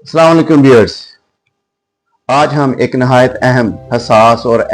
अस्सलाम वालेकुम व्यूअर्स। आज हम एक नहायत अहम, हसास और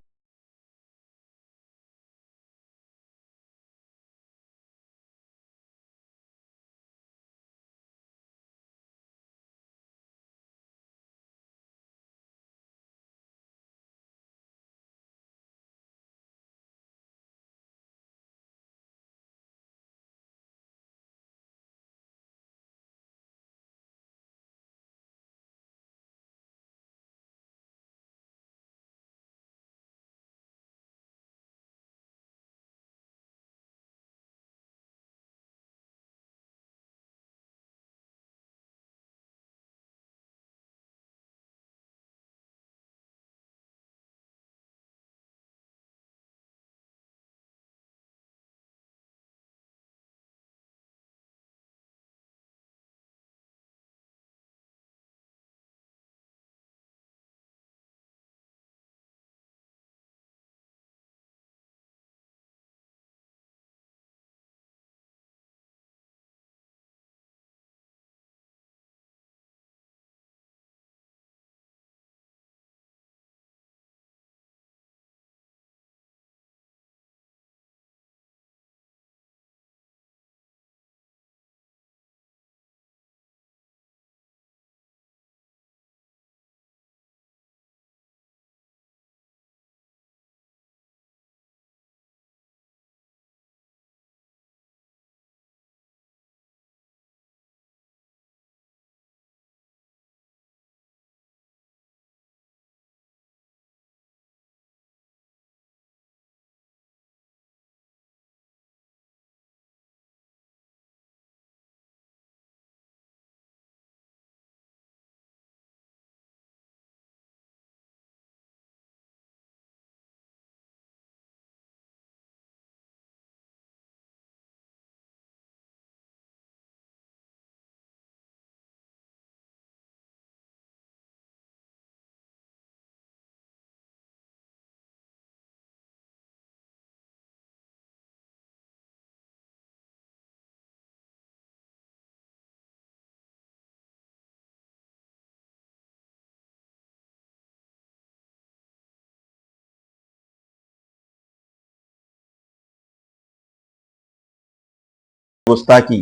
वस्ता की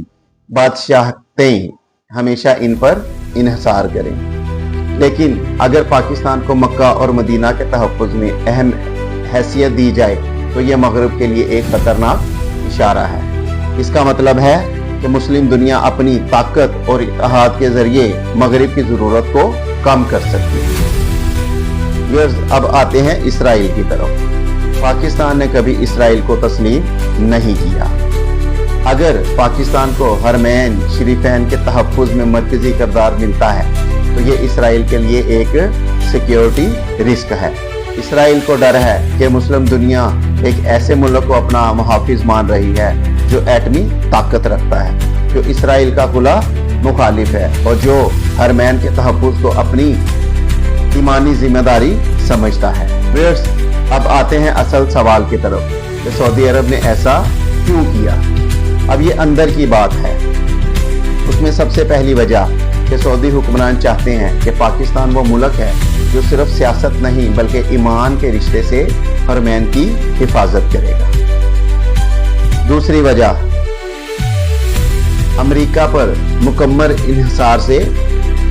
बादशाहतें हमेशा इन पर इन्हिसार करें। लेकिन अगर पाकिस्तान को मक्का और मदीना के तहफ़्फ़ुज़ में अहम हैसियत दी जाए तो यह मगरब के लिए एक खतरनाक इशारा है। इसका मतलब है कि मुस्लिम दुनिया अपनी ताकत और इत्तेहाद के जरिए मगरब की ज़रूरत को कम कर सकती है। अब आते हैं इसराइल की तरफ। पाकिस्तान ने कभी इसराइल को तस्लीम नहीं किया। अगर पाकिस्तान को हरमैन शरीफैन के तहफ़्फ़ुज़ में मरकज़ी किरदार मिलता है तो ये इसराइल के लिए एक सिक्योरिटी रिस्क है। इसराइल को डर है कि मुस्लिम दुनिया एक ऐसे मुल्क को अपना मुहाफिज मान रही है जो एटमी ताकत रखता है, जो इसराइल का खुला मुखालिफ है और जो हरमैन के तहफ़्फ़ुज़ को अपनी ईमानी जिम्मेदारी समझता है। व्यूअर्स, अब आते हैं असल सवाल की तरफ कि सऊदी अरब ने ऐसा क्यों किया। अब ये अंदर की बात है। उसमें सबसे पहली वजह कि सऊदी हुक्मरान चाहते हैं कि पाकिस्तान वो मुल्क है जो सिर्फ सियासत नहीं बल्कि ईमान के रिश्ते से हरमैन की हिफाजत करेगा। दूसरी वजह, अमेरिका पर मुकम्मल इन्हिसार से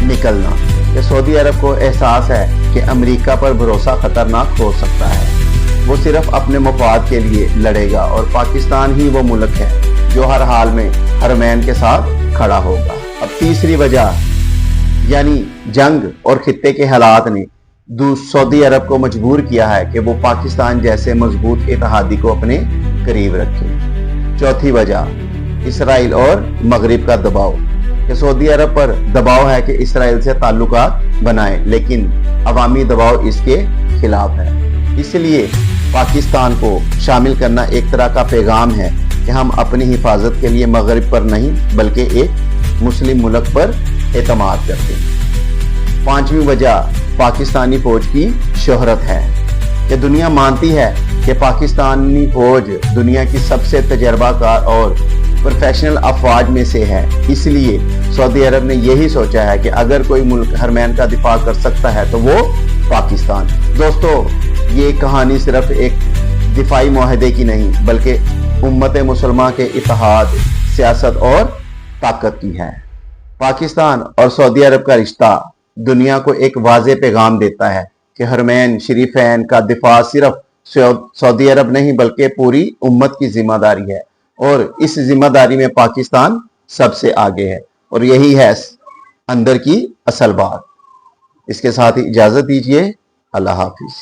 निकलना। कि सऊदी अरब को एहसास है कि अमेरिका पर भरोसा खतरनाक हो सकता है। वो सिर्फ अपने मफाद के लिए लड़ेगा और पाकिस्तान ही वो मुल्क है जो हर हाल में हरमैन के साथ खड़ा होगा। अब तीसरी वजह यानी जंग और खित्ते के हालात ने सऊदी अरब को मजबूर किया है कि वो पाकिस्तान जैसे मजबूत इत्तेहादी को अपने करीब रखे। चौथी वजह, इसराइल और मगरिब का दबाव। कि सऊदी अरब पर दबाव है कि इसराइल से ताल्लुकात बनाए, लेकिन अवामी दबाव इसके खिलाफ है। इसलिए पाकिस्तान को शामिल करना एक तरह का पैगाम है कि हम अपनी हिफाजत के लिए मगरिब पर नहीं बल्कि एक मुस्लिम मुल्क पर एतमाद करते हैं। पांचवी वजह, पाकिस्तानी फौज की शोहरत है। कि दुनिया मानती है कि पाकिस्तानी फौज दुनिया की सबसे तजर्बाकार और प्रोफेशनल अफवाज में से है। इसलिए सऊदी अरब ने यही सोचा है कि अगर कोई मुल्क हरमैन का दिफा कर सकता है तो वो पाकिस्तान। दोस्तों, ये कहानी सिर्फ एक दिफाई मुआहदे की नहीं बल्कि उम्मत मुसलमान के इत्तेहाद, सियासत और ताकत की है। पाकिस्तान और सऊदी अरब का रिश्ता दुनिया को एक वाज़ेह पैगाम देता है कि हरमैन शरीफैन का दिफा सिर्फ सऊदी अरब नहीं बल्कि पूरी उम्मत की जिम्मेदारी है, और इस जिम्मेदारी में पाकिस्तान सबसे आगे है, और यही है अंदर की असल बात। इसके साथ ही इजाजत दीजिए। अल्लाह हाफिज।